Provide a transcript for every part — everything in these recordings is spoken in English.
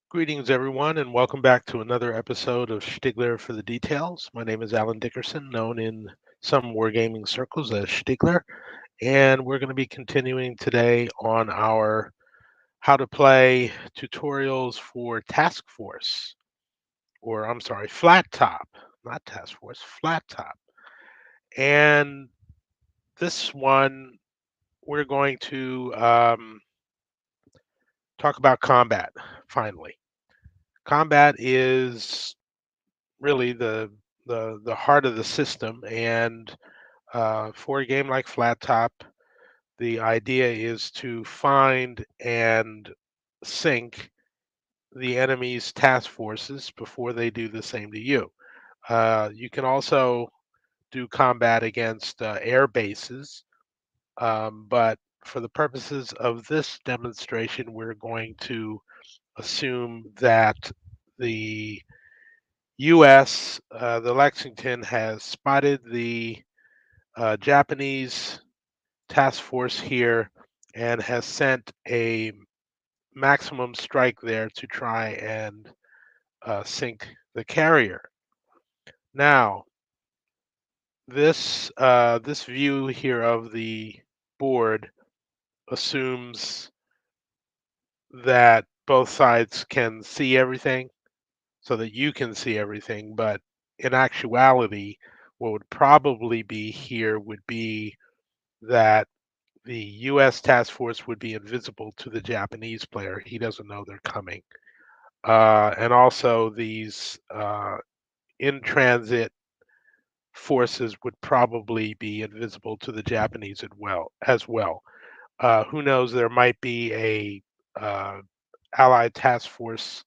Greetings, everyone, and welcome back to another episode of Stiglr for the Details. My name is Alan Dickerson, known in some wargaming circles as Stiglr, and we're going to be continuing today on our how to play tutorials for Task Force, or I'm sorry, Flat Top, not Task Force, Flat Top. And this one, we're going to talk about combat, finally. Combat is really the heart of the system. And for a game like Flat Top, the idea is to find and sink the enemy's task forces before they do the same to you. You can also do combat against air bases, but for the purposes of this demonstration, we're going to assume that the U.S., the Lexington, has spotted the Japanese task force here and has sent a maximum strike there to try and sink the carrier. Now, this view here of the board assumes that both sides can see everything so that you can see everything, but in actuality, what would probably be here would be that the U.S. task force would be invisible to the Japanese player. He doesn't know they're coming. And also, these in transit forces would probably be invisible to the Japanese as well. Who knows? There might be a uh, Allied task force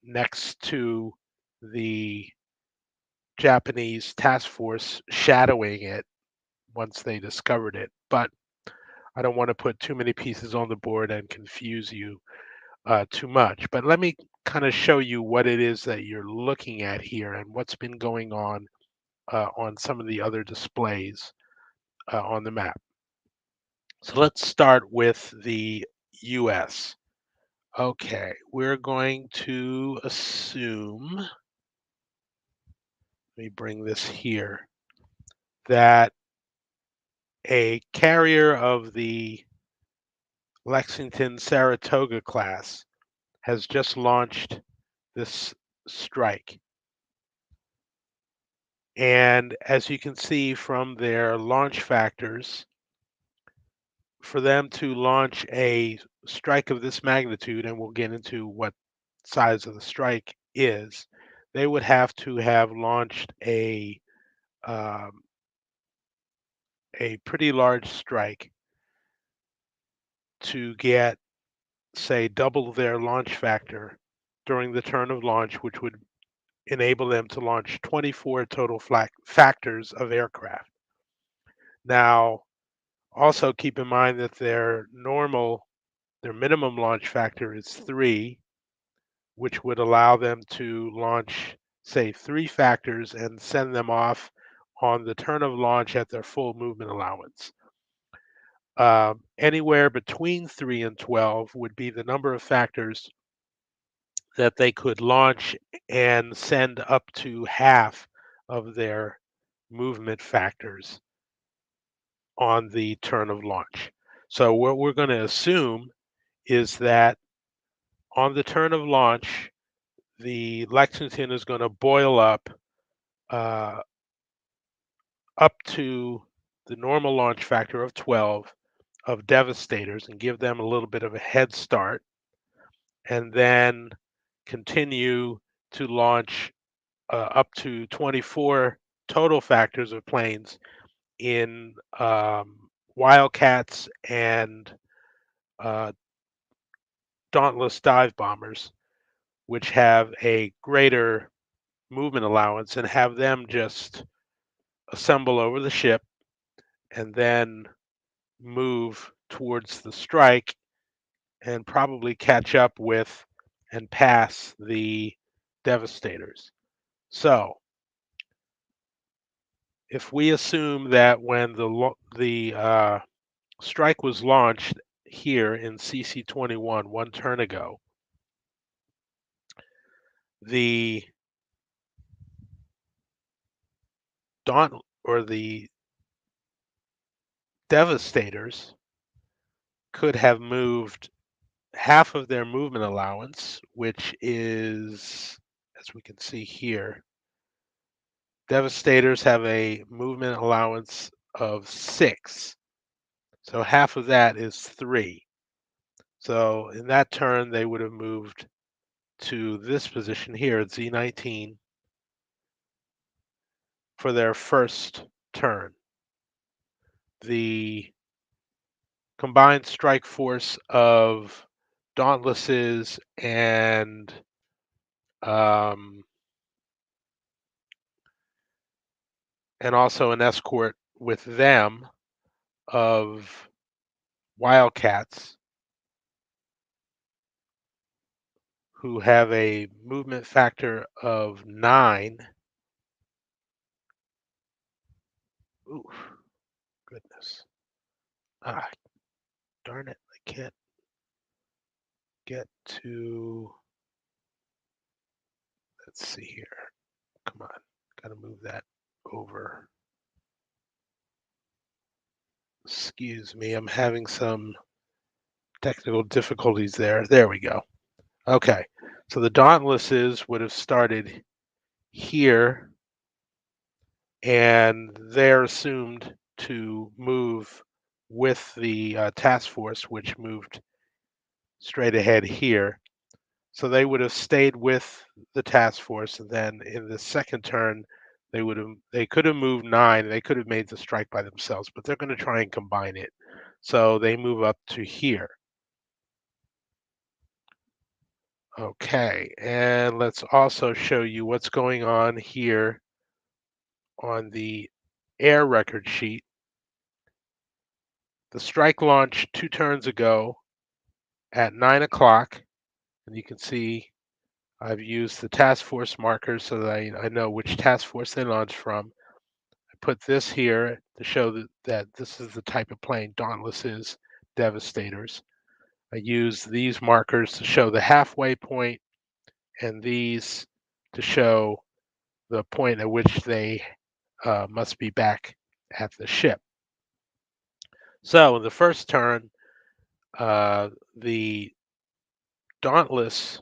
next to the Japanese task force shadowing it once they discovered it. But I don't want to put too many pieces on the board and confuse you too much. But let me kind of show you what it is that you're looking at here and what's been going on some of the other displays on the map. So let's start with the US. Okay, we're going to assume, let me bring this here, that a carrier of the Lexington Saratoga class has just launched this strike. And as you can see from their launch factors, for them to launch a strike of this magnitude, and we'll get into what size of the strike is, they would have to have launched um, a pretty large strike to get, say, double their launch factor during the turn of launch, which would enable them to launch 24 total factors of aircraft. Now, also keep in mind that their minimum launch factor is 3, which would allow them to launch, say, 3 factors and send them off on the turn of launch at their full movement allowance. Anywhere between 3 and 12 would be the number of factors that they could launch and send up to half of their movement factors on the turn of launch. So what we're going to assume is that on the turn of launch, the Lexington is going to boil uh, up to the normal launch factor of 12 of Devastators and give them a little bit of a head start, and then continue to launch up to 24 total factors of planes in Wildcats and uh, Dauntless dive bombers, which have a greater movement allowance, and have them just assemble over the ship and then move towards the strike and probably catch up with and pass the Devastators. So, if we assume that when the strike was launched here in CC21 one turn ago, the daunt or the devastators could have moved half of their movement allowance, which is, as we can see here, devastators have a movement allowance of 6. So half of that is 3. So in that turn, they would have moved to this position here at Z19 for their first turn. The combined strike force of Dauntlesses um, and also an escort with them of Wildcats, who have a movement factor of 9. Ooh, goodness. Ah, darn it. I can't get to, let's see here. Come on. Got to move that over. Excuse me. I'm having some technical difficulties there. There we go. Okay. So the Dauntlesses would have started here, and they're assumed to move with the task force, which moved straight ahead here. So they would have stayed with the task force, and then in the second turn, they could have moved 9. They could have made the strike by themselves, but they're going to try and combine it. So they move up to here. Okay, and let's also show you what's going on here on the air record sheet. The strike launched 2 turns ago at 9 o'clock, and you can see I've used the task force markers so that I know which task force they launched from. I put this here to show that this is the type of plane Dauntless is, Devastators. I use these markers to show the halfway point and these to show the point at which they must be back at the ship. So in the first turn, the Dauntless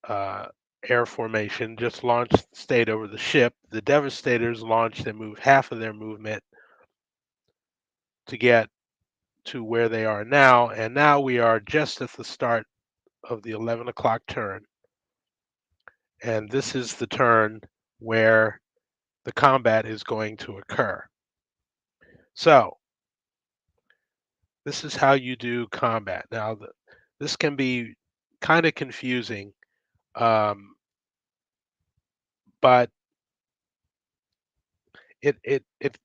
uh, air formation just launched, stayed over the ship. The Devastators launched and moved half of their movement to get to where they are now. And now we are just at the start of the 11 o'clock turn. And this is the turn where the combat is going to occur. So this is how you do combat. Now, this can be kind of confusing, but it it it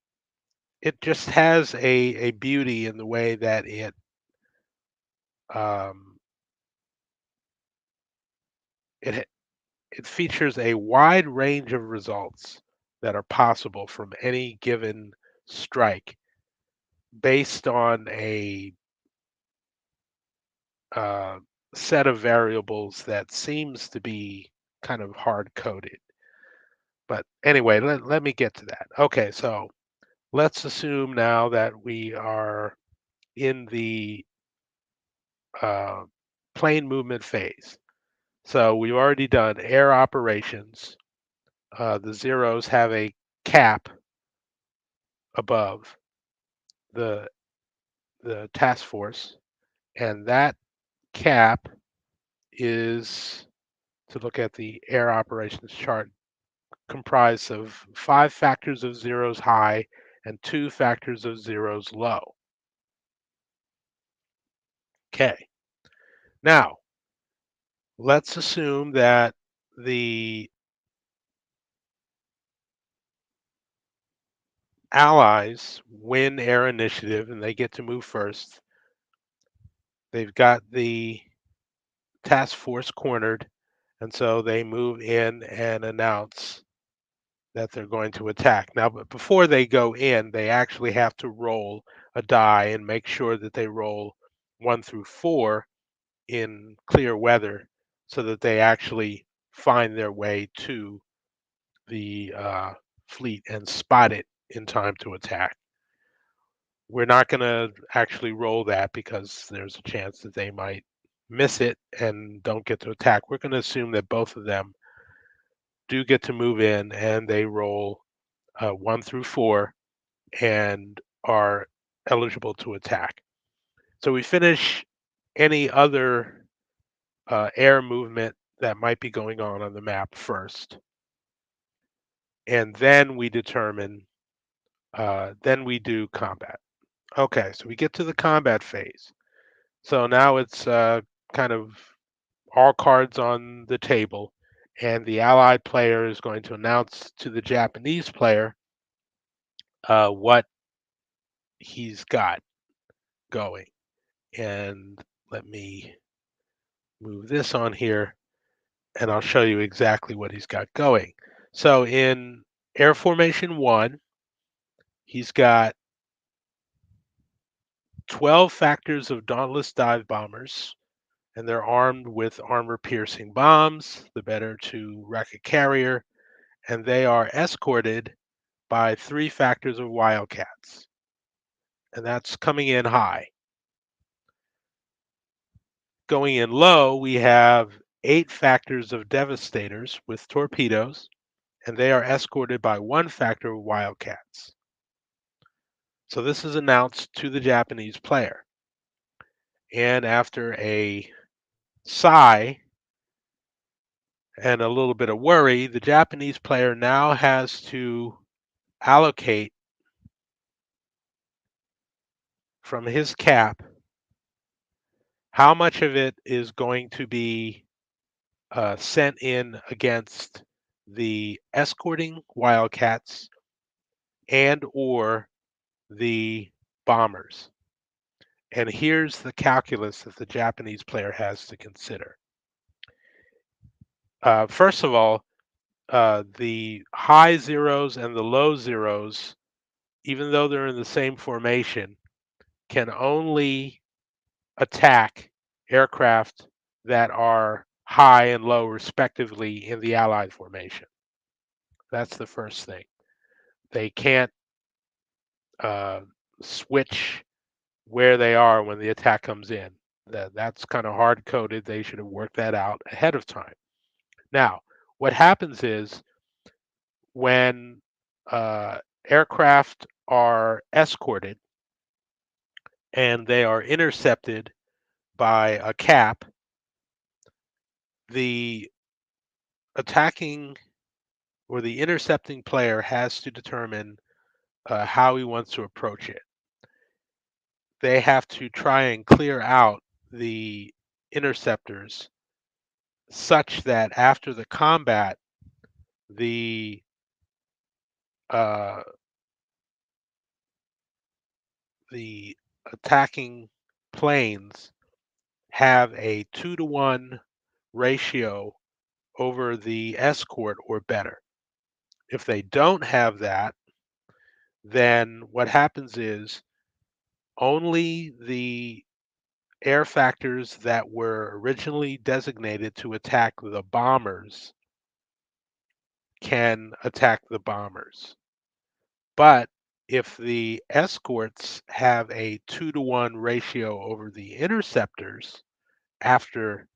it just has a beauty in the way that um, it it features a wide range of results that are possible from any given strike based on a uh, set of variables that seems to be kind of hard coded. But anyway, let me get to that. Okay, so let's assume now that we are in the uh, plane movement phase. So we've already done air operations. The zeros have a cap above the task force, and that cap is, to look at the air operations chart, comprised of 5 factors of zeros high and 2 factors of zeros low. Okay. Now, let's assume that the Allies win air initiative and they get to move first. They've got the task force cornered, and so they move in and announce that they're going to attack. Now, but before they go in, they actually have to roll a die and make sure that they roll 1 through 4 in clear weather so that they actually find their way to the fleet and spot it in time to attack. We're not going to actually roll that because there's a chance that they might miss it and don't get to attack. We're going to assume that both of them do get to move in and they roll 1 through 4 and are eligible to attack. So we finish any other air movement that might be going on the map first. And then we determine, then we do combat. Okay, so we get to the combat phase. So now it's kind of all cards on the table, and the Allied player is going to announce to the Japanese player what he's got going. And let me move this on here, and I'll show you exactly what he's got going. So in Air Formation 1, he's got 12 factors of Dauntless dive bombers, and they're armed with armor-piercing bombs, the better to wreck a carrier, and they are escorted by 3 factors of Wildcats, and that's coming in high. Going in low, we have 8 factors of Devastators with torpedoes, and they are escorted by 1 factor of Wildcats. So this is announced to the Japanese player. And after a sigh and a little bit of worry, the Japanese player now has to allocate from his cap how much of it is going to be sent in against the escorting Wildcats and or the bombers. And here's the calculus that the Japanese player has to consider. First of all, the high zeros and the low zeros, even though they're in the same formation, can only attack aircraft that are high and low respectively in the Allied formation. That's the first thing. They can't switch where they are when the attack comes in. That's kind of hard coded. They should have worked that out ahead of time. Now, what happens is when aircraft are escorted and they are intercepted by a cap, the attacking or the intercepting player has to determine how he wants to approach it. They have to try and clear out the interceptors such that after the combat, the uh, the attacking planes have a 2-to-1 ratio over the escort or better. If they don't have that, then what happens is only the air factors that were originally designated to attack the bombers can attack the bombers. But if the escorts have a 2-to-1 ratio over the interceptors after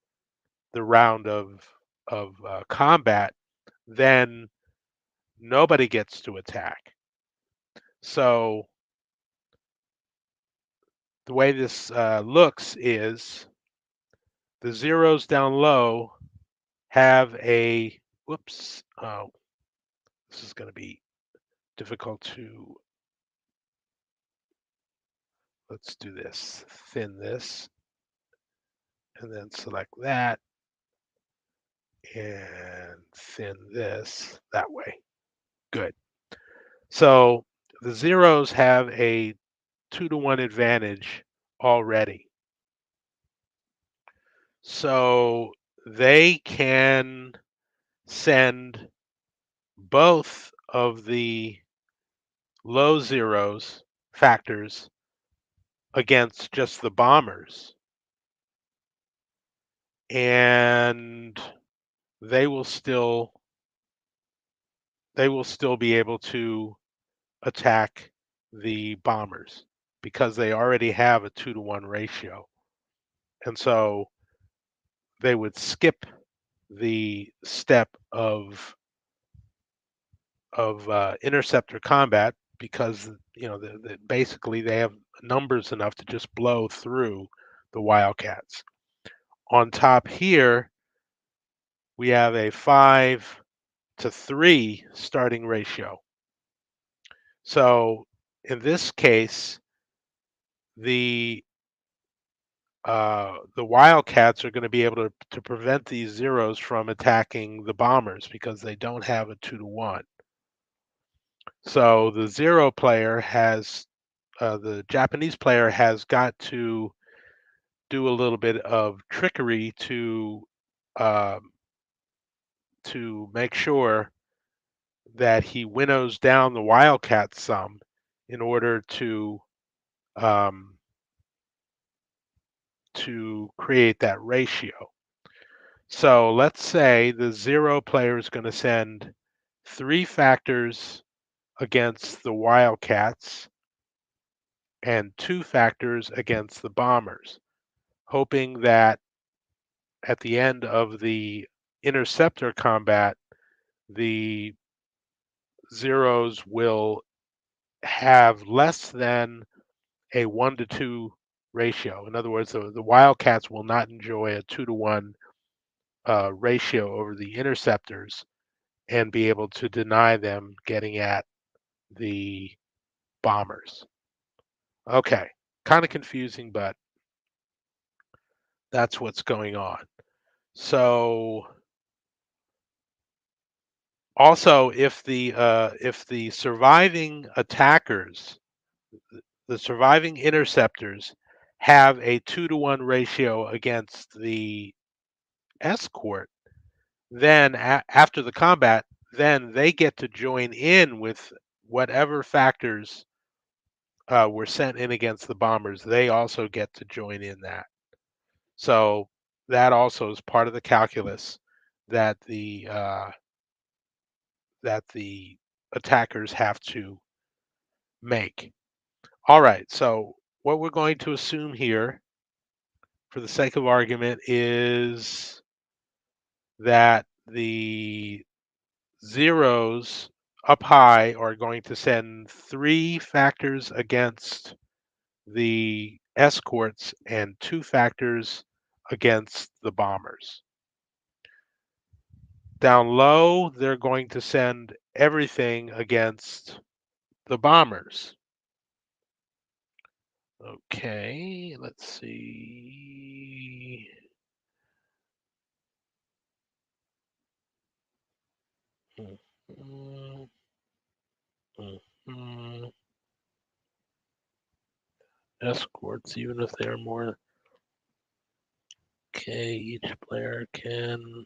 the round of combat, then nobody gets to attack. So the way this looks is the zeros down low have a, whoops, oh, this is going to be difficult to, let's do this, thin this, and then select that, and thin this that way. Good. So the zeros have a 2-to-1 advantage already. So they can send both of the low zeros factors against just the bombers. and they will still be able to attack the bombers because they already have a 2-to-1 ratio. And so they would skip the step of interceptor combat because basically they have numbers enough to just blow through the Wildcats. On top here, we have a 5-to-3 starting ratio. So in this case, the the Wildcats are going to be able to prevent these zeros from attacking the bombers because they don't have a 2-to-1. So the zero player has the Japanese player has got to do a little bit of trickery um, to make sure that he winnows down the Wildcat some in order um, to create that ratio. So let's say the zero player is going to send 3 factors against the Wildcats and 2 factors against the bombers, hoping that at the end of the interceptor combat, the zeros will have less than a 1-to-2 ratio. In other words, the Wildcats will not enjoy a 2-to-1 ratio over the interceptors and be able to deny them getting at the bombers. Okay, kind of confusing, but that's what's going on. So also, if the surviving attackers, the surviving interceptors, have a 2-to-1 ratio against the escort, then after the combat, then they get to join in with whatever factors were sent in against the bombers. They also get to join in that. So that also is part of the calculus that the attackers have to make. All right, so what we're going to assume here, for the sake of argument, is that the zeros up high are going to send 3 factors against the escorts and 2 factors against the bombers. Down low, they're going to send everything against the bombers. Okay, let's see. Mhm, mhm. Escorts, even if they're more. Okay, each player can.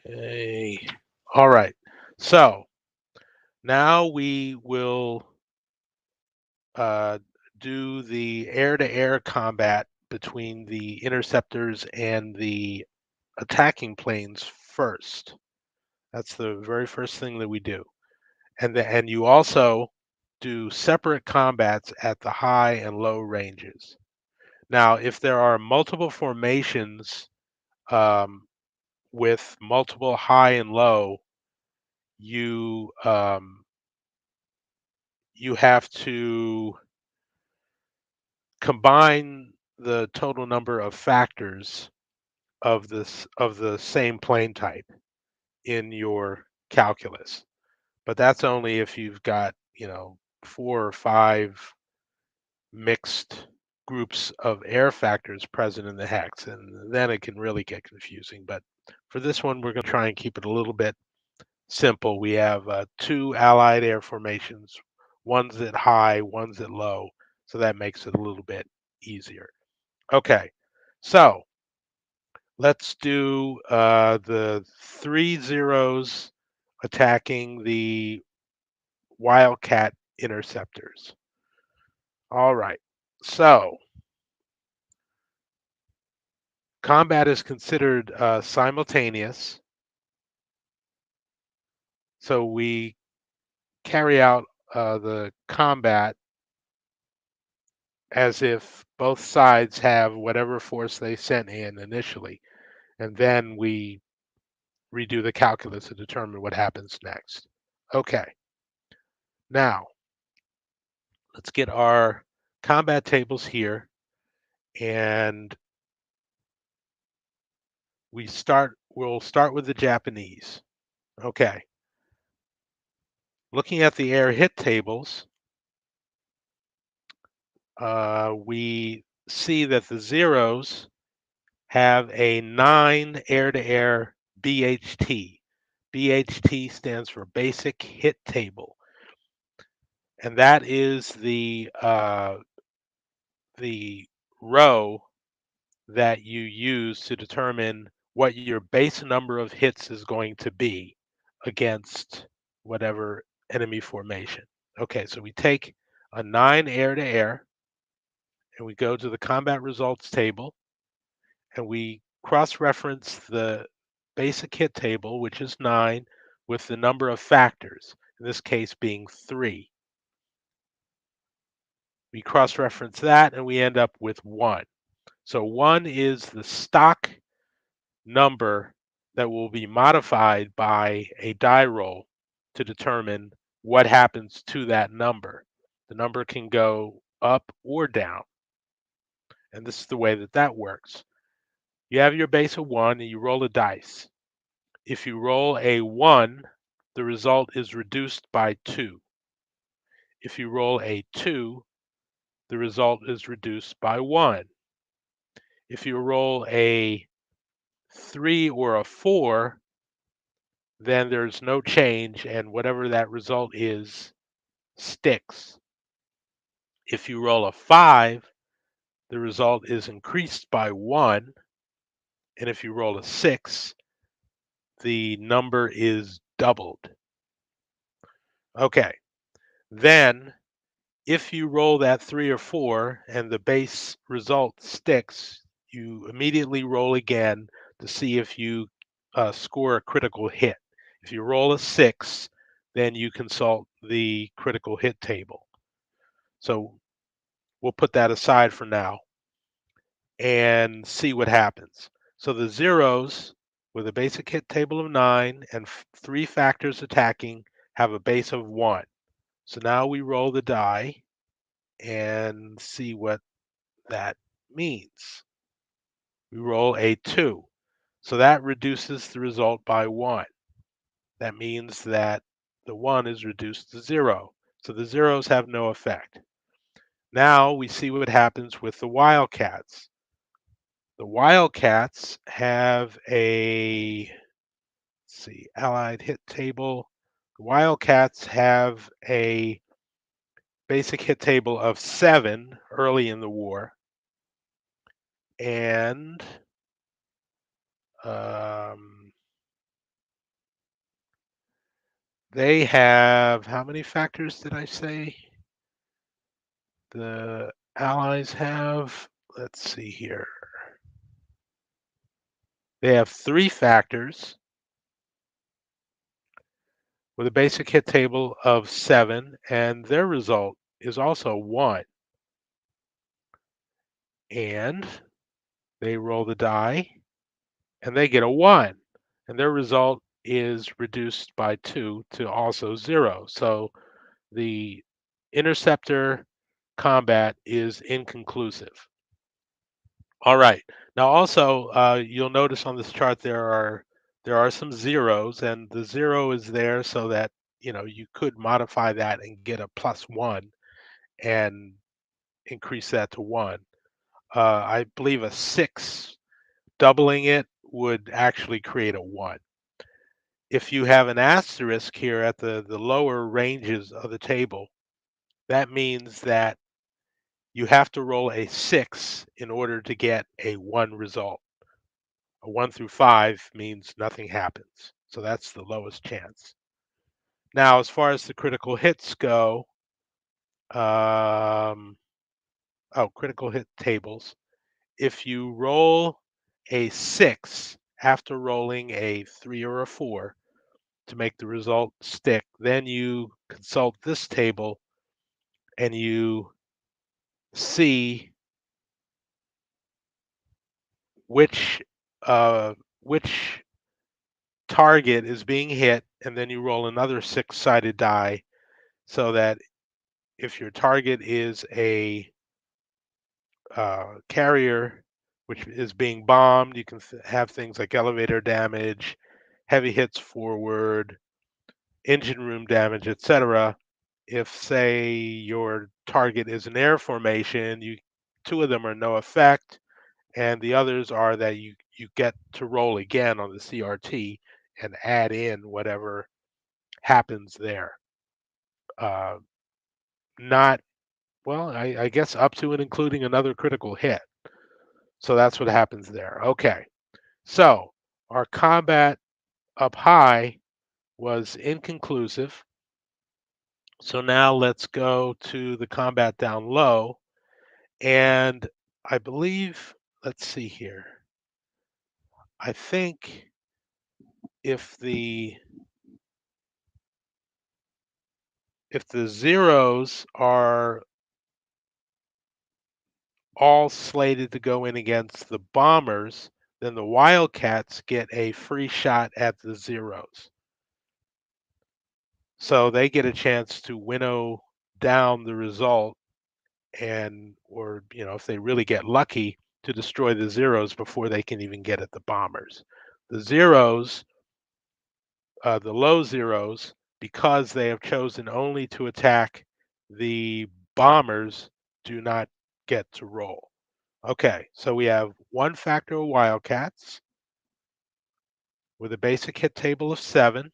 Okay. All right. So now we will uh, do the air-to-air combat between the interceptors and the attacking planes first. That's the very first thing that we do. And you also do separate combats at the high and low ranges. Now, if there are multiple formations um, with multiple high and low, you you have to combine the total number of factors of the same plane type in your calculus. But that's only if you've got, 4 or 5 mixed groups of air factors present in the hex, and then it can really get confusing. But for this one, we're going to try and keep it a little bit simple. We have 2 allied air formations, one's at high, one's at low, so that makes it a little bit easier. Okay, so let's do the 3 zeros attacking the Wildcat interceptors. All right. So combat is considered simultaneous. So we carry out the combat as if both sides have whatever force they sent in initially, and then we redo the calculus to determine what happens next. Okay, now let's get our combat tables here, and we'll start with the Japanese. Okay, looking at the air hit tables, we see that the zeros have a 9 air-to-air BHT. BHT stands for Basic Hit Table, and that is the row that you use to determine what your base number of hits is going to be against whatever enemy formation. Okay, so we take a 9 air-to-air and we go to the combat results table and we cross-reference the basic hit table, which is 9, with the number of factors, in this case being 3. We cross-reference that and we end up with 1. So 1 is the stock number that will be modified by a die roll to determine what happens to that number. The number can go up or down, and this is the way that that works. You have your base of 1 and you roll a dice. If you roll a 1, the result is reduced by 2. If you roll a 2, the result is reduced by 1. If you roll a 3 or a 4, then there's no change, and whatever that result is sticks. If you roll a 5, the result is increased by 1, and if you roll a 6, the number is doubled. Okay, then if you roll that 3 or 4 and the base result sticks, you immediately roll again to see if you score a critical hit. If you roll a 6, then you consult the critical hit table. So we'll put that aside for now and see what happens. So the zeros with a basic hit table of 9 and 3 factors attacking have a base of 1. So now we roll the die and see what that means. We roll a 2. So that reduces the result by 1. That means that the 1 is reduced to 0. So the zeros have no effect. Now we see what happens with the wildcats. The wildcats have allied hit table. The wildcats have a basic hit table of 7 early in the war. And they have, how many factors did I say the allies have? Let's see here. They have 3 factors with a basic hit table of 7, and their result is also 1. And they roll the die, and they get a 1. And their result is reduced by 2 to also 0. So the interceptor combat is inconclusive. All right. Now, also, you'll notice on this chart there are some zeros, and the 0 is there so that you could modify that and get a +1 and increase that to 1. I believe a 6 doubling it would actually create a 1. If you have an asterisk here at the lower ranges of the table, that means that you have to roll a 6 in order to get a 1 result. A 1 through 5 means nothing happens. So that's the lowest chance. Now, as far as the critical hits go, Oh, critical hit tables. If you roll a 6 after rolling a 3 or a 4 to make the result stick, then you consult this table and you see which which target is being hit, and then you roll another six-sided die so that if your target is a carrier which is being bombed, you can have things like elevator damage, heavy hits forward, engine room damage, etc. If, say, your target is an air formation, you two of them are no effect, and the others are that you get to roll again on the CRT and add in whatever happens there. Uh, not well, I guess up to and including another critical hit. So that's what happens there. Okay, so our combat up high was inconclusive. So now let's go to the combat down low. And I believe, let's see here. I think if the if the zeros are all slated to go in against the bombers, then the Wildcats get a free shot at the zeros. So they get a chance to winnow down the result and or if they really get lucky to destroy the zeros before they can even get at the bombers. The zeros, the low zeros, because they have chosen only to attack the bombers, do not get to roll. Okay, so we have one factor of Wildcats with a basic hit table of 7,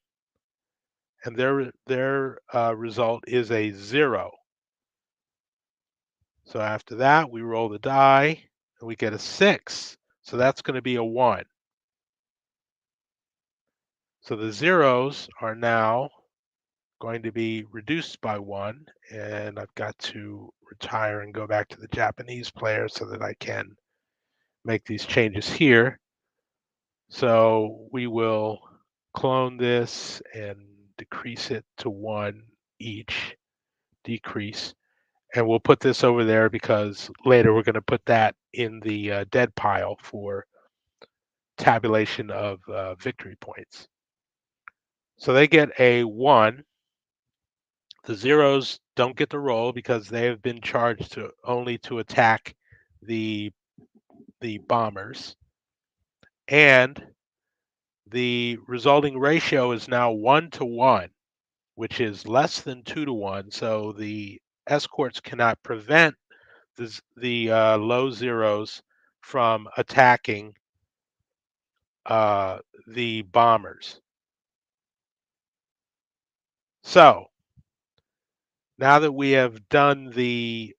and their result is a 0. So after that, we roll the die, and we get a 6. So that's going to be a 1. So the zeros are now going to be reduced by 1, and I've got to retire and go back to the Japanese player so that I can make these changes here. So we will clone this and decrease it to 1 each, decrease. And we'll put this over there because later we're going to put that in the dead pile for tabulation of victory points. So they get a 1. The zeros don't get to roll because they have been charged to only to attack the bombers. And the resulting ratio is now 1-to-1, which is less than 2-to-1. So the escorts cannot prevent the low zeros from attacking the bombers. So now that we have done the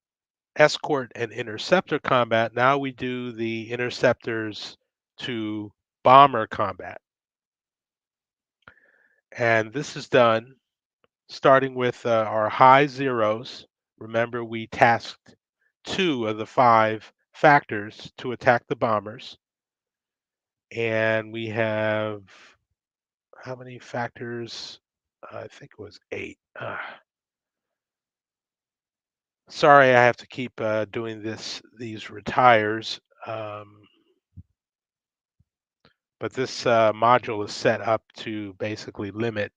escort and interceptor combat, now we do the interceptors to bomber combat. And this is done starting with our high zeros. Remember, we tasked 2 of the 5 factors to attack the bombers. And we have how many factors? I think it was 8. Sorry, I have to keep doing these retires. But this module is set up to basically limit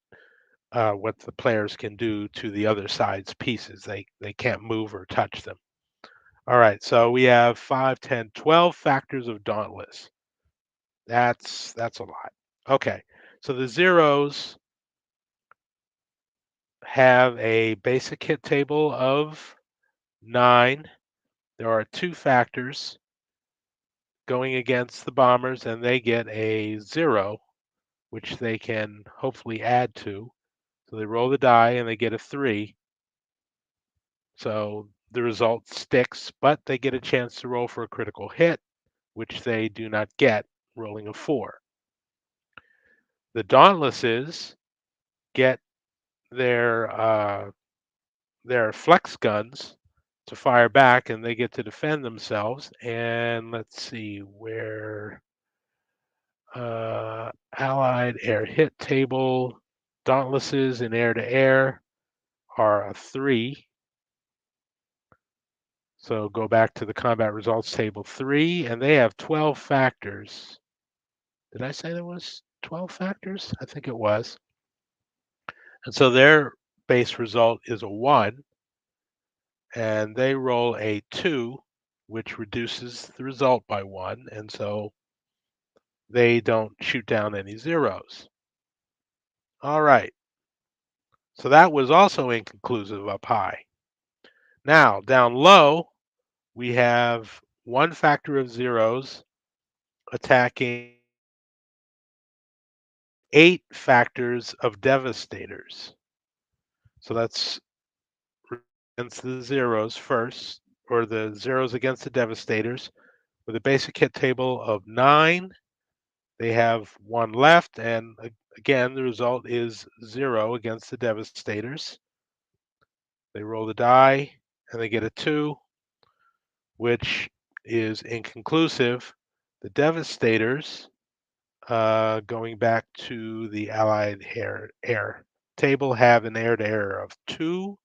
what the players can do to the other side's pieces. They can't move or touch them. All right, so we have 5, 10, 12 factors of Dauntless. That's a lot. Okay, so the zeros have a basic hit table of 9. There are 2 factors going against the bombers, and they get a 0, which they can hopefully add to. So they roll the die and they get a 3. So the result sticks, but they get a chance to roll for a critical hit, which they do not get, rolling a 4. The Dauntlesses get their flex guns to fire back, and they get to defend themselves. And let's see where Allied air hit table, Dauntlesses in air to air are a 3. So go back to the combat results table 3, and they have 12 factors. Did I say there was 12 factors? I think it was. And so their base result is a 1, and they roll a 2, which reduces the result by 1, and so they don't shoot down any zeros. All right, so that was also inconclusive up high. Now, down low, we have one factor of zeros attacking 8 factors of devastators. So that's against the zeros first, or the zeros against the devastators. With a basic hit table of 9, they have 1 left, and again, the result is 0 against the devastators. They roll the die, and they get a 2, which is inconclusive. The devastators, going back to the Allied air table, have an air-to-air of 2,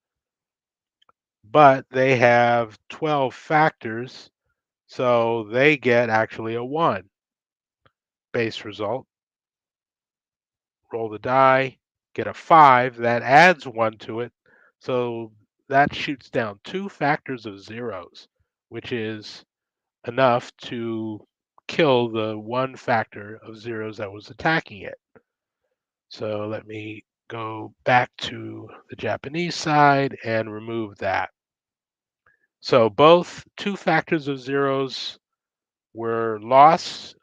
but they have 12 factors, so they get actually a 1 base result. Roll the die, get a 5, that adds 1 to it, so that shoots down 2 factors of zeros, which is enough to kill the 1 factor of zeros that was attacking it. So let me go back to the Japanese side and remove that. So both 2 factors of zeros were lost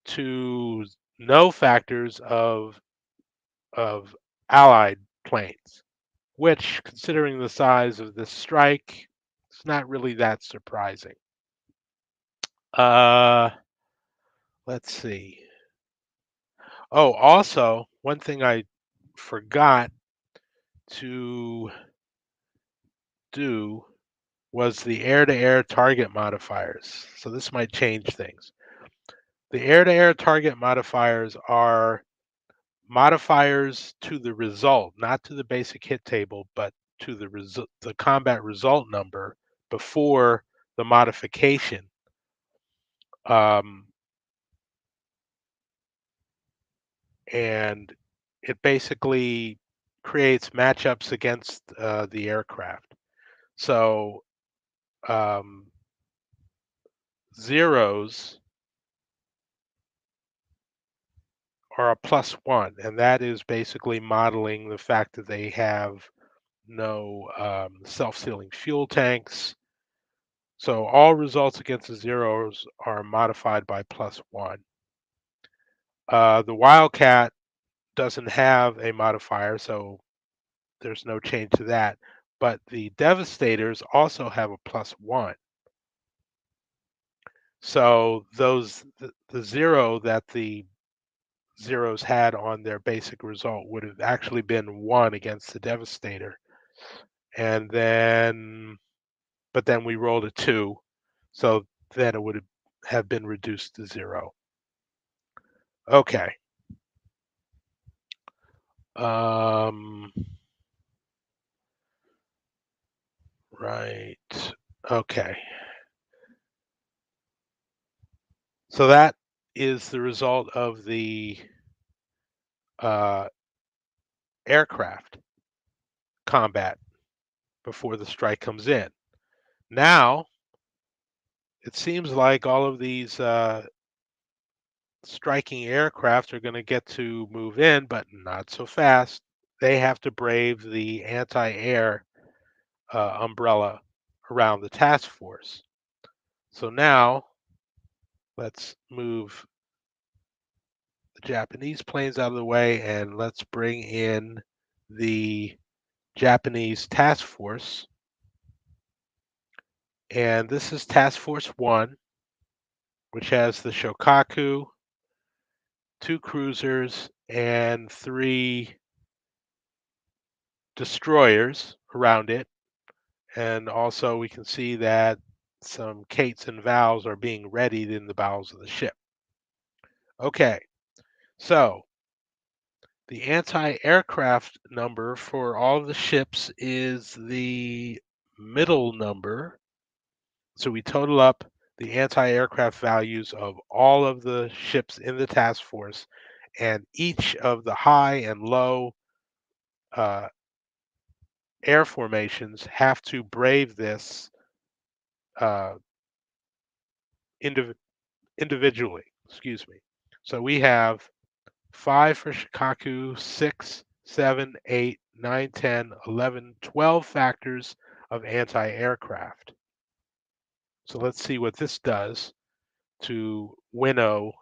to no factors of allied planes, which, considering the size of this strike, it's not really that surprising. Uh, let's see. Oh, also, one thing I forgot to do was the air-to-air target modifiers. So this might change things. The air-to-air target modifiers are modifiers to the result, not to the basic hit table, but to the combat result number before the modification. Um, and it basically creates matchups against the aircraft. So um, zeros are a +1, and that is basically modeling the fact that they have no self-sealing fuel tanks. So all results against the zeros are modified by +1. The Wildcat doesn't have a modifier, so there's no change to that. But the Devastators also have a +1. So the 0 that the zeros had on their basic result would have actually been 1 against the Devastator. And then, but then we rolled a 2, so then it would have been reduced to 0. Okay. Um, right. Okay. So that is the result of the uh, aircraft combat before the strike comes in. Now, it seems like all of these striking aircraft are going to get to move in, but not so fast. They have to brave the anti-air umbrella around the task force. So now, let's move the Japanese planes out of the way and let's bring in the Japanese task force. And this is Task Force 1, which has the Shokaku, 2 cruisers, and 3 destroyers around it. And also we can see that some cates and valves are being readied in the bowels of the ship. Okay, so the anti-aircraft number for all of the ships is the middle number. So we total up the anti-aircraft values of all of the ships in the task force, and each of the high and low uh, air formations have to brave this uh, indiv- individually. Excuse me. So we have 5 for Shikaku, 6, 7, 8, 9, 10, 11, 12 factors of anti-aircraft. So let's see what this does to winnow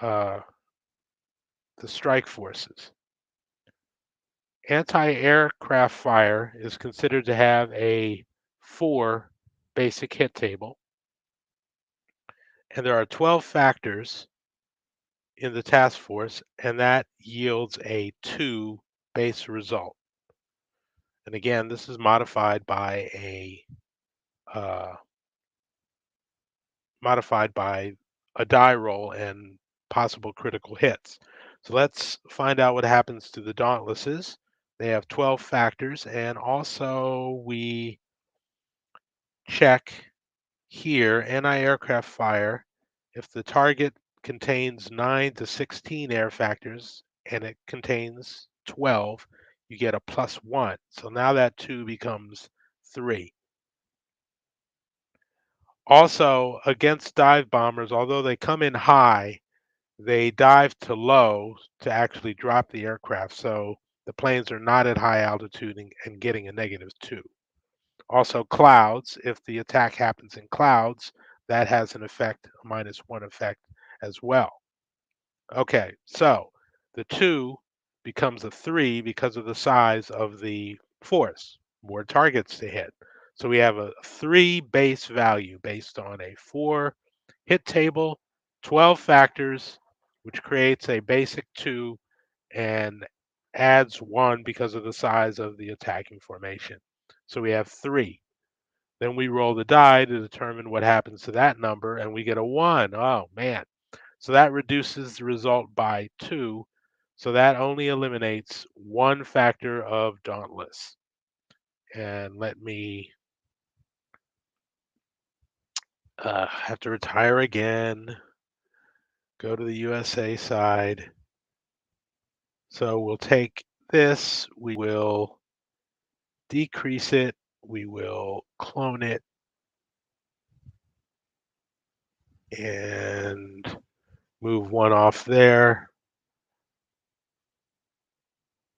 uh, the strike forces. Anti-aircraft fire is considered to have a 4 basic hit table, and there are 12 factors in the task force, and that yields a 2 base result. And again, this is modified by uh, a die roll and possible critical hits. So let's find out what happens to the Dauntlesses. They have 12 factors, and also we check here anti-aircraft fire. If the target contains 9 to 16 air factors and it contains 12, you get a +1. So now that 2 becomes 3. Also, against dive bombers, although they come in high, they dive to low to actually drop the aircraft. So the planes are not at high altitude and getting a -2. Also, clouds, if the attack happens in clouds, that has an effect, a -1 effect as well. Okay, so the 2 becomes a 3 because of the size of the force, more targets to hit. So we have a 3 base value based on a 4 hit table, 12 factors, which creates a basic 2 and adds 1 because of the size of the attacking formation. So we have 3. Then we roll the die to determine what happens to that number, and we get a 1. Oh, man. So that reduces the result by 2. So that only eliminates 1 factor of Dauntless. And let me have to retire again. Go to the USA side. So we'll take this, we will decrease it, we will clone it, and move 1 off there.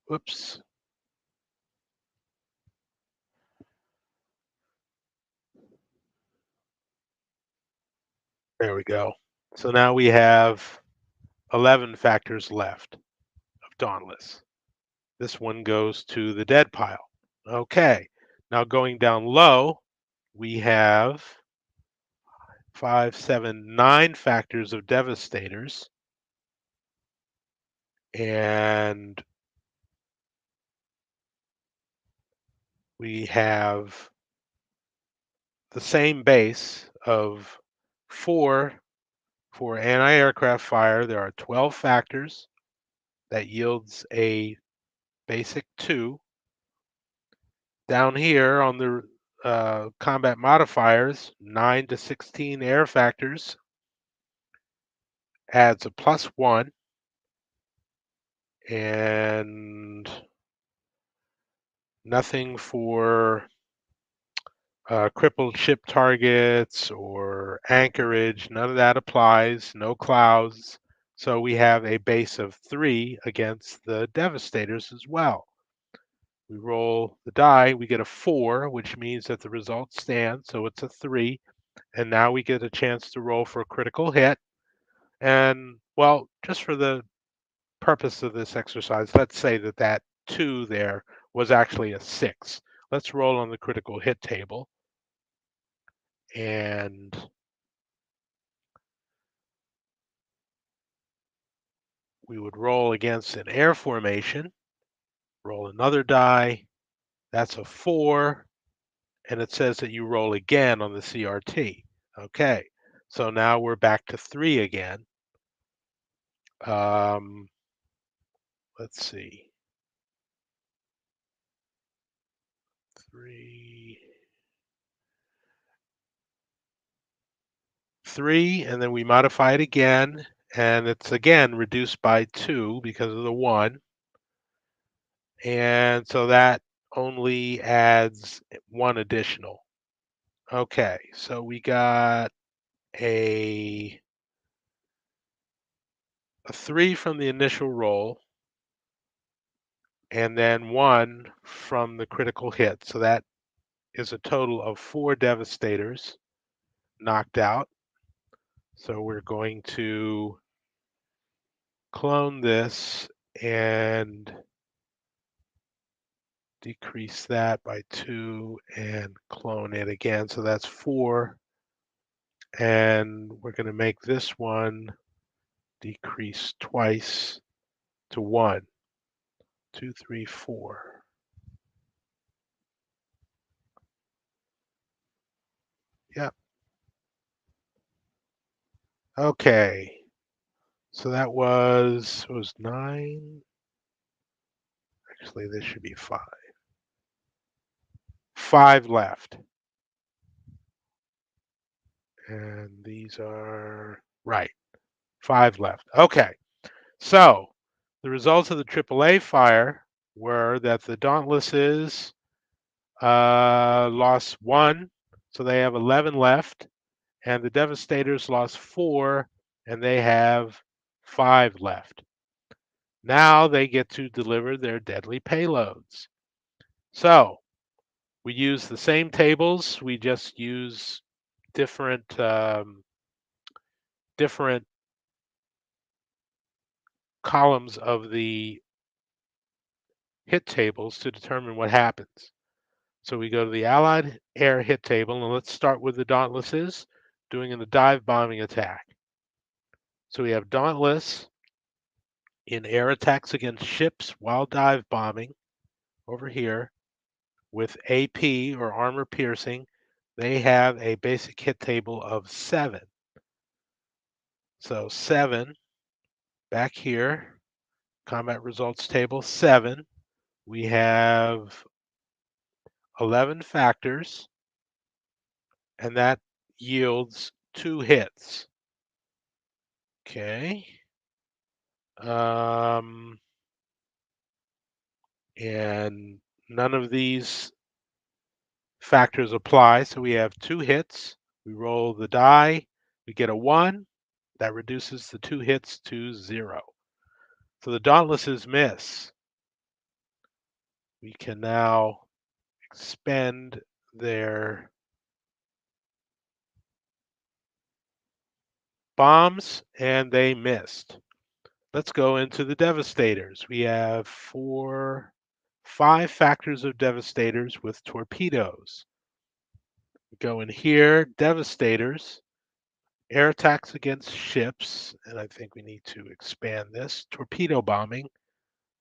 Whoops. There we go. So now we have 11 factors left of Dauntless. This one goes to the dead pile. Okay. Now going down low, we have 5, 7, 9 factors of Devastators. And we have the same base of 4 for anti-aircraft fire. There are 12 factors that yields a basic 2. Down here on the combat modifiers, 9 to 16 air factors adds a +1, and nothing for crippled ship targets or anchorage. None of that applies. No clouds. So we have a base of 3 against the Devastators as well. We roll the die, we get a 4, which means that the result stands, so it's a 3. And now we get a chance to roll for a critical hit. And, well, just for the purpose of this exercise, let's say that that 2 there was actually a 6. Let's roll on the critical hit table. And we would roll against an air formation, roll another die. That's a 4. and it says that you roll again on the CRT. Okay, so now we're back to 3 again. Um, let's see, 3, 3, and then we modify it again, and it's again reduced by 2 because of the 1, and so that only adds 1 additional. Okay, so we got a 3 from the initial roll, and then 1 from the critical hit. So that is a total of 4 devastators knocked out. So we're going to clone this and decrease that by 2 and clone it again. So that's 4. And we're going to make this one decrease twice to 1. 2, 3, 4. Yep. Okay. So that was 9. Actually, this should be 5. 5 left. And these are right. 5 left. Okay. So the results of the AAA fire were that the Dauntlesses lost 1, so they have 11 left, and the Devastators lost 4, and they have 5 left. Now they get to deliver their deadly payloads. So we use the same tables. We just use different different columns of the hit tables to determine what happens. So we go to the Allied air hit table, and let's start with the Dauntlesses doing a dive bombing attack. So we have Dauntless in air attacks against ships while dive bombing over here with AP or armor piercing. They have a basic hit table of 7. So 7 back here, combat results table 7. We have 11 factors, and that yields 2 hits. Okay. Um, and none of these factors apply, so we have 2 hits. We roll the die, we get a 1. That reduces the 2 hits to 0. So the Dauntlesses miss. We can now expend their bombs, and they missed. Let's go into the Devastators. We have 5 factors of Devastators with torpedoes. We go in here, Devastators, air attacks against ships, and I think we need to expand this. Torpedo bombing,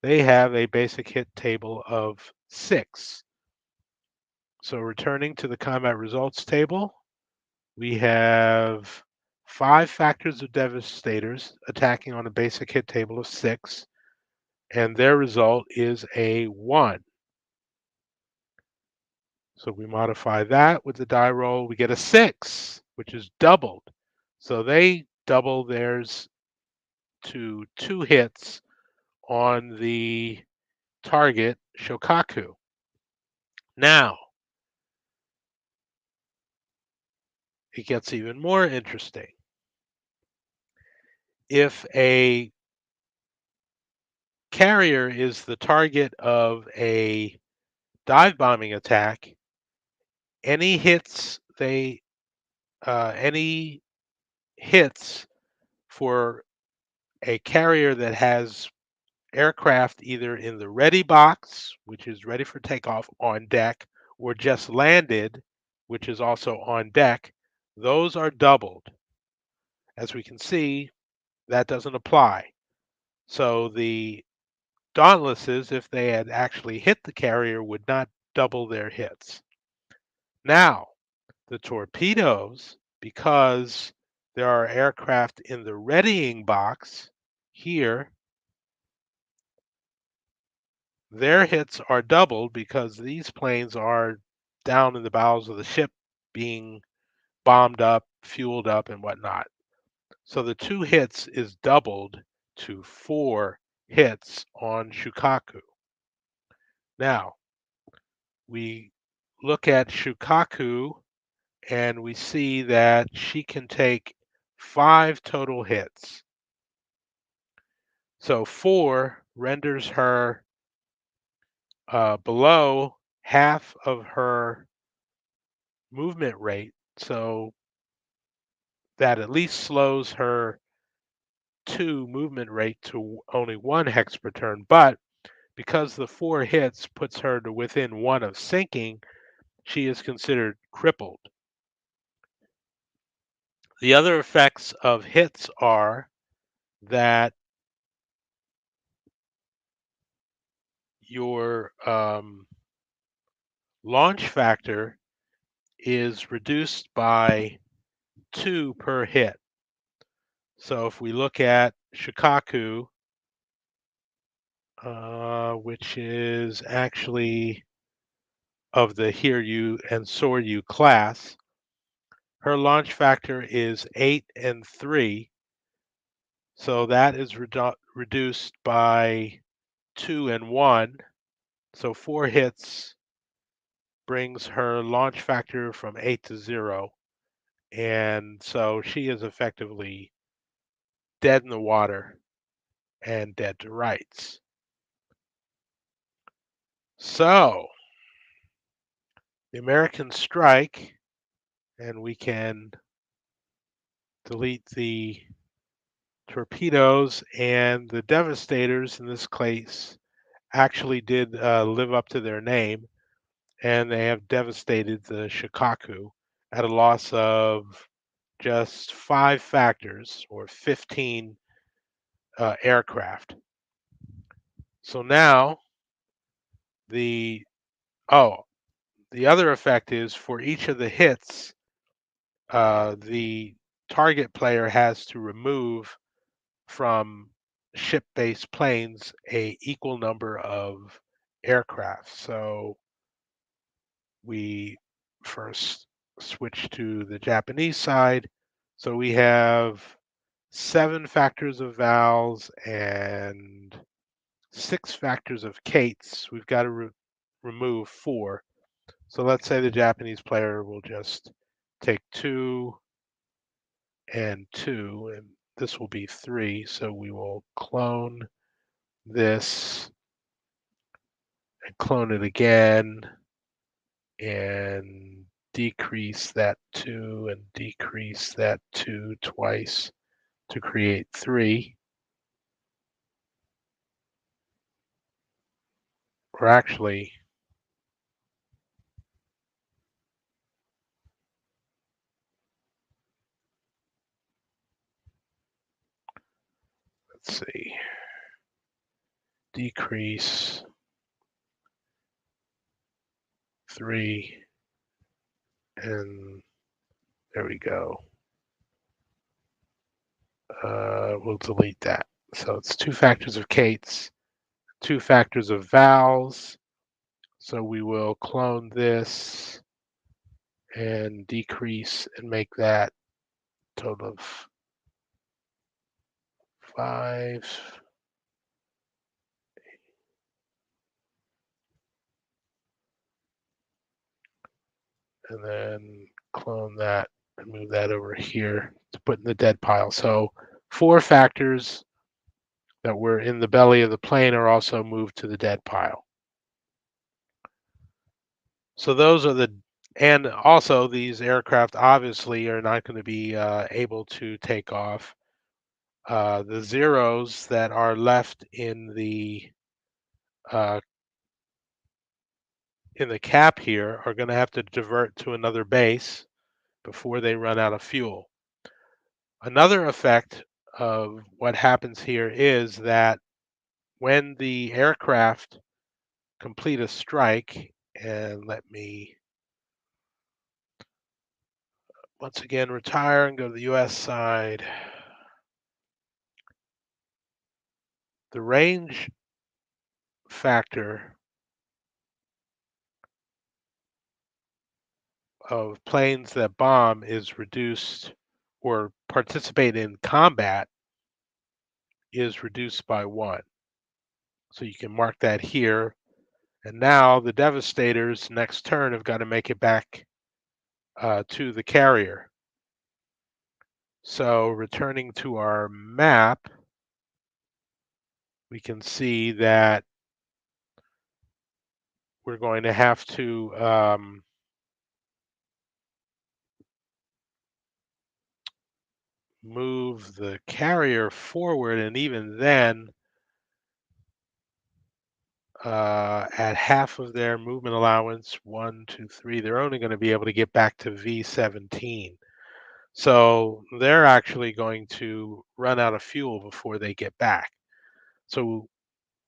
they have a basic hit table of 6. So returning to the combat results table, we have 5 factors of Devastators attacking on a basic hit table of 6, and their result is a 1. So we modify that with the die roll, we get a 6, which is doubled. So they double theirs to 2 hits on the target Shokaku. Now, it gets even more interesting. If a carrier is the target of a dive bombing attack, any hits any hits for a carrier that has aircraft either in the ready box, which is ready for takeoff on deck, or just landed, which is also on deck, those are doubled. As we can see, that doesn't apply. So the Dauntlesses, if they had actually hit the carrier, would not double their hits. Now, the torpedoes, because there are aircraft in the readying box here, their hits are doubled because these planes are down in the bowels of the ship being bombed up, fueled up, and whatnot. So the 2 hits is doubled to 4 hits on Shukaku. Now, we look at Shukaku and we see that she can take 5 total hits. So 4 renders her below half of her movement rate. So that at least slows her 2 movement rate to only 1 hex per turn. But because the 4 hits puts her to within 1 of sinking, she is considered crippled. The other effects of hits are that your launch factor is reduced by 2 per hit. So if we look at Shikaku, which is actually of the Hiryu and Soryu class, her launch factor is 8 and 3. So that is reduced by 2 and 1. So 4 hits brings her launch factor from 8 to 0. And so she is effectively dead in the water and dead to rights. So the Americans strike, and we can delete the torpedoes, and the Devastators in this case actually did live up to their name, and they have devastated the Shikaku at a loss of just 5 factors or 15 aircraft. So now the oh the other effect is for each of the hits, the target player has to remove from ship-based planes a equal number of aircraft. So we first switch to the Japanese side. So we have 7 factors of vowels and 6 factors of kates. We've got to remove 4. So let's say the Japanese player will just take 2 and 2, and this will be 3. So we will clone this and clone it again and decrease that 2 and decrease that 2 twice to create 3. Or actually, let's see, decrease 3, and there we go. We'll delete that. So it's 2 factors of kates, 2 factors of vowels. So we will clone this and decrease and make that total of 5. And then clone that and move that over here to put in the dead pile. So 4 factors that were in the belly of the plane are also moved to the dead pile. So those are and also these aircraft obviously are not going to be able to take off. The zeros that are left uh, in the cap here are going to have to divert to another base before they run out of fuel. Another effect of what happens here is that when the aircraft complete a strike, and let me once again, retire and go to the US side. The range factor of planes that bomb is reduced or participate in combat is reduced by 1. So you can mark that here. And now the Devastators next turn have got to make it back to the carrier. So returning to our map, we can see that we're going to have to move the carrier forward, and even then, at half of their movement allowance, 1, 2, 3, they're only going to be able to get back to V17. So they're actually going to run out of fuel before they get back. So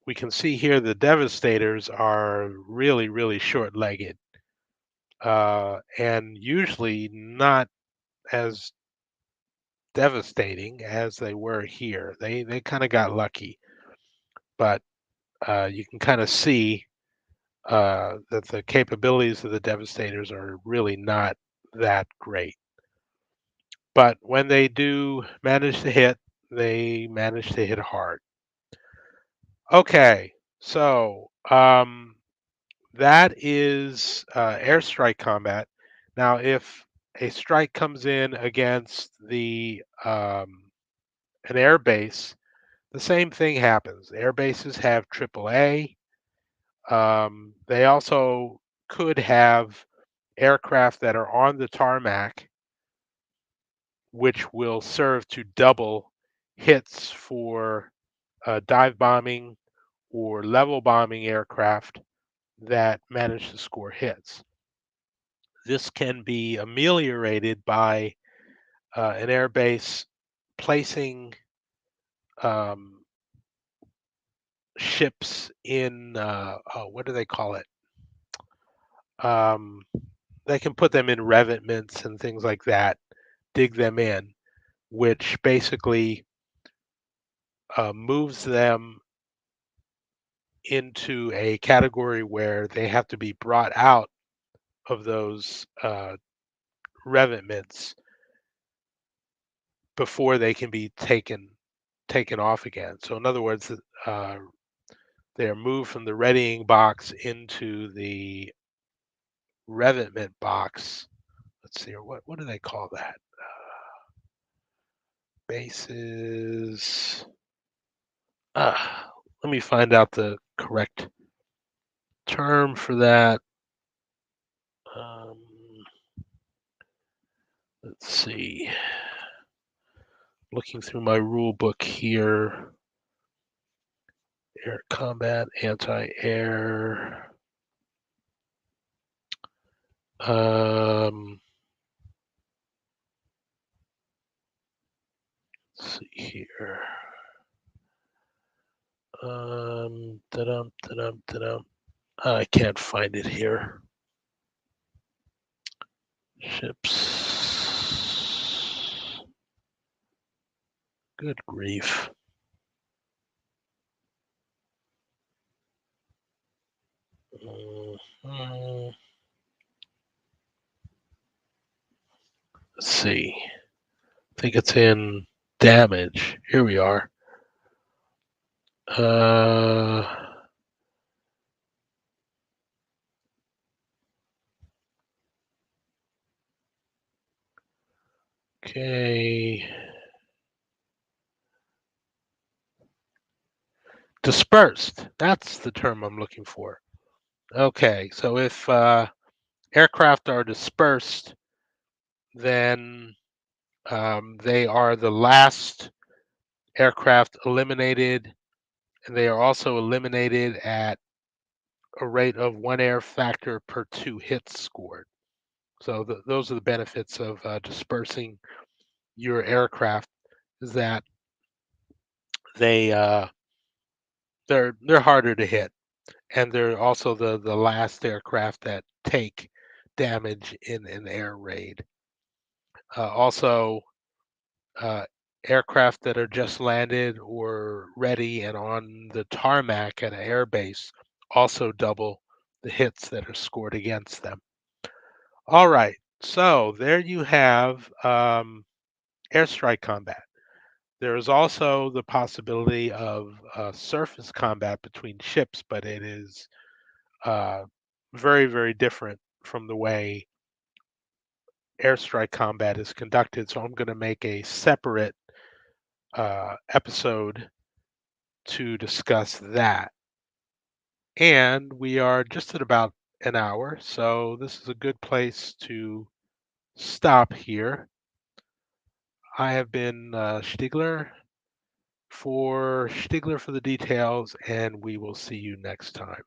we can see here the Devastators are really, really short-legged, and usually not as devastating as they were here. They kind of got lucky, but you can kind of see that the capabilities of the Devastators are really not that great. But when they do manage to hit, they manage to hit hard. Okay, so that is airstrike combat. Now, if a strike comes in against an air base, the same thing happens. Air bases have AAA. They also could have aircraft that are on the tarmac, which will serve to double hits for dive bombing or level bombing aircraft that manage to score hits. This can be ameliorated by an air base placing um, ships in what do they call it? Um, they can put them in revetments and things like that, dig them in, which basically moves them into a category where they have to be brought out of those revetments before they can be taken off again. So in other words, they are moved from the readying box into the revetment box. Let's see, what do they call that? Bases. Let me find out the correct term for that. Um, let's see. Looking through my rule book here. Air combat, anti-air. Let's see here. Da-dum. I can't find it here. Ships. Good grief. Mhm. Let's see. I think it's in damage. Here we are. Okay. Dispersed. That's the term I'm looking for. Okay, so if aircraft are dispersed, then they are the last aircraft eliminated, and they are also eliminated at a rate of 1 air factor per 2 hits scored. So those are the benefits of dispersing your aircraft, is that they they're harder to hit, and they're also the last aircraft that take damage in an air raid. Also, uh, aircraft that are just landed or ready and on the tarmac at an air base also double the hits that are scored against them. All right, so there you have airstrike combat. There is also the possibility of surface combat between ships, but it is uh, very, very different from the way airstrike combat is conducted. So I'm going to make a separate episode to discuss that. And we are just at about an hour, so this is a good place to stop here. I have been Stiglr for the details, and we will see you next time.